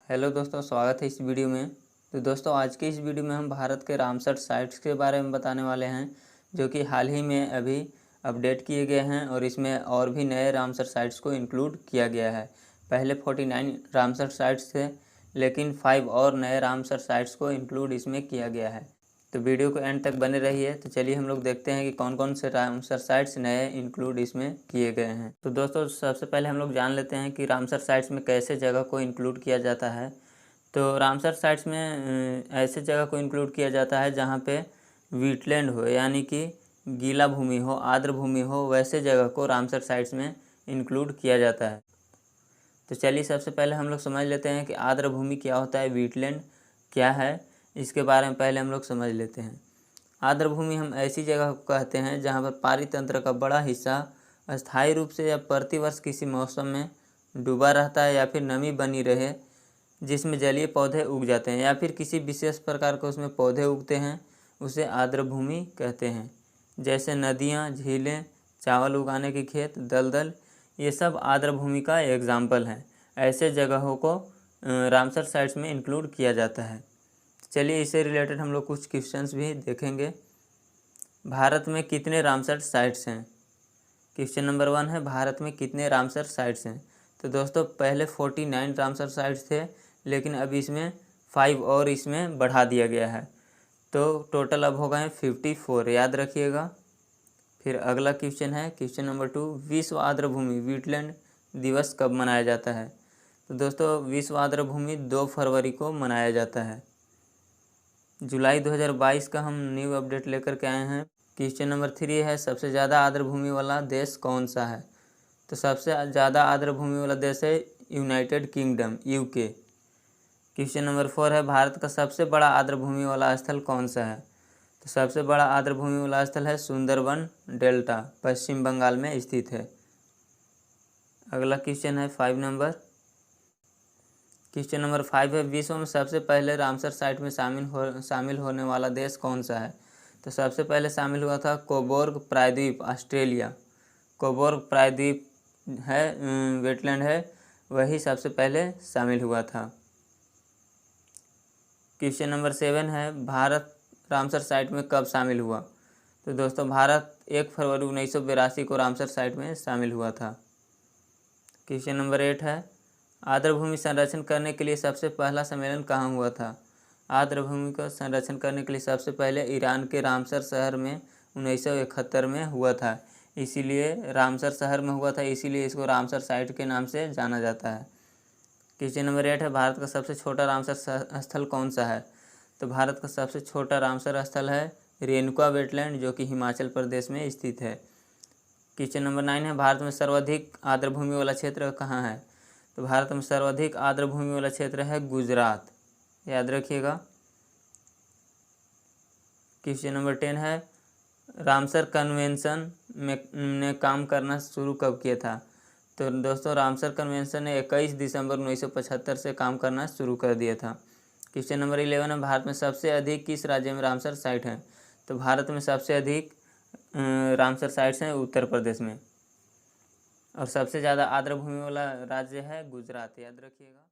Hello दोस्तों, स्वागत है इस वीडियो में। तो दोस्तों, आज के इस वीडियो में हम भारत के रामसर साइट्स के बारे में बताने वाले हैं, जो कि हाल ही में अभी अपडेट किए गए हैं और इसमें और भी नए रामसर साइट्स को इंक्लूड किया गया है। पहले 49 रामसर साइट्स थे, लेकिन 5 और नए रामसर साइट्स को इंक्लूड इसमें किया गया है। तो वीडियो को एंड तक बने रहिए। तो चलिए हम लोग देखते हैं कि कौन कौन से रामसर साइट्स नए इंक्लूड इसमें किए गए हैं। तो दोस्तों, सबसे पहले हम लोग जान लेते हैं कि रामसर साइट्स में कैसे जगह को इंक्लूड किया जाता है। तो रामसर साइट्स में ऐसे जगह को इंक्लूड किया जाता है जहाँ पे वीटलैंड हो, यानी कि गीला भूमि हो, आर्द्र भूमि हो, वैसे जगह को रामसर साइट्स में इंक्लूड किया जाता है। तो चलिए सबसे पहले हम लोग समझ लेते हैं कि आर्द्र भूमि क्या होता है, वीटलैंड क्या है, इसके बारे में पहले हम लोग समझ लेते हैं। आर्द्र भूमि हम ऐसी जगह को कहते हैं जहाँ पर पारितंत्र का बड़ा हिस्सा अस्थायी रूप से या प्रतिवर्ष किसी मौसम में डूबा रहता है या फिर नमी बनी रहे, जिसमें जलीय पौधे उग जाते हैं या फिर किसी विशेष प्रकार के उसमें पौधे उगते हैं, उसे आर्द्र भूमि कहते हैं। जैसे नदियाँ, झीलें, चावल उगाने के खेत, दलदल, ये सब आर्द्र भूमि का एग्जाम्पल हैं। ऐसे जगहों को रामसर साइट्स में इंक्लूड किया जाता है। चलिए इससे रिलेटेड हम लोग कुछ क्वेश्चंस भी देखेंगे। भारत में कितने रामसर साइट्स हैं? क्वेश्चन नंबर 1 है, भारत में कितने रामसर साइट्स हैं? तो दोस्तों, पहले 49 रामसर साइट्स थे, लेकिन अभी इसमें 5 और इसमें बढ़ा दिया गया है, तो टोटल अब हो गए हैं 54, याद रखिएगा। फिर अगला क्वेश्चन है, क्वेश्चन नंबर 2, विश्व आर्द्र भूमि वीटलैंड दिवस कब मनाया जाता है? तो दोस्तों, विश्व आर्द्र भूमि 2 फरवरी को मनाया जाता है। जुलाई 2022 का हम न्यू अपडेट लेकर के आए हैं। क्वेश्चन नंबर 3 है, सबसे ज़्यादा आर्द्र भूमि वाला देश कौन सा है? तो सबसे ज़्यादा आर्द्र भूमि वाला देश है United kingdom, UK. Question number 4 है, भारत का सबसे बड़ा आर्द्र भूमि वाला स्थल कौन सा है? तो सबसे बड़ा आर्द्र भूमि वाला स्थल है सुंदरबन डेल्टा, पश्चिम बंगाल में स्थित है। अगला क्वेश्चन है 5 नंबर। क्वेश्चन नंबर 5 है, विश्व में सबसे पहले रामसर साइट में शामिल होने वाला देश कौन सा है? तो सबसे पहले शामिल हुआ था कोबोर्ग प्रायद्वीप, ऑस्ट्रेलिया। कोबोर्ग प्रायद्वीप है, वेटलैंड है, वही सबसे पहले शामिल हुआ था। क्वेश्चन नंबर 7 है, भारत रामसर साइट में कब शामिल हुआ? तो दोस्तों, भारत 1 फरवरी 1982 को रामसर साइट में शामिल हुआ था। क्वेश्चन नंबर 8 है, आर्द्र भूमि संरक्षण करने के लिए सबसे पहला सम्मेलन कहाँ हुआ था? आर्द्र भूमि का संरक्षण करने के लिए सबसे पहले ईरान के रामसर शहर में 1971 में हुआ था। इसीलिए रामसर शहर में हुआ था, इसीलिए इसको रामसर साइट के नाम से जाना जाता है। क्वेश्चन नंबर 8 है, भारत का सबसे छोटा रामसर स्थल कौन सा है? तो भारत का सबसे छोटा रामसर स्थल है रेणुका वेटलैंड, जो कि हिमाचल प्रदेश में स्थित है। क्वेश्चन नंबर 9 है, भारत में सर्वाधिक आर्द्र भूमि वाला क्षेत्र कहाँ है? तो भारत में सर्वाधिक आर्द्र भूमि वाला क्षेत्र है गुजरात, याद रखिएगा। क्वेश्चन नंबर 10 है, रामसर कन्वेंशन ने काम करना शुरू कब किया था? तो दोस्तों, रामसर कन्वेंशन ने 21 दिसंबर 1975 से काम करना शुरू कर दिया था। क्वेश्चन नंबर 11 है, भारत में सबसे अधिक किस राज्य में रामसर साइट है? तो भारत में सबसे अधिक रामसर साइट्स हैं उत्तर प्रदेश में, और सबसे ज़्यादा आर्द्र भूमि वाला राज्य है गुजरात, याद रखिएगा।